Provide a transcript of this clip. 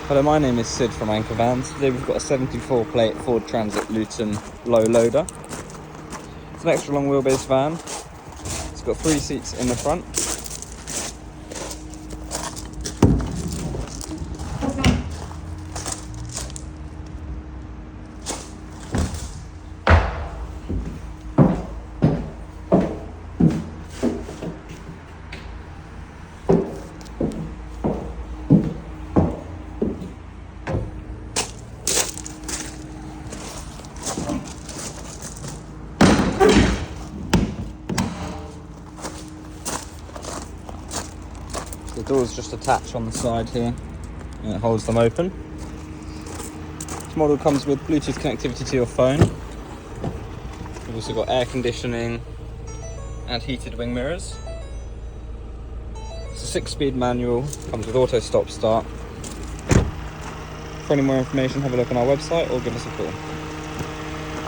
Hello, my name is Sid from Anchor Vans. Today we've got a 74 plate Ford Transit Luton low loader. It's an extra long wheelbase van. It's got 3 seats in the front. The doors just attach on the side here and it holds them open. This model comes with Bluetooth connectivity to your phone. We've also got air conditioning and heated wing mirrors. It's a 6-speed manual, comes with auto stop start. For any more information, have a look on our website or give us a call.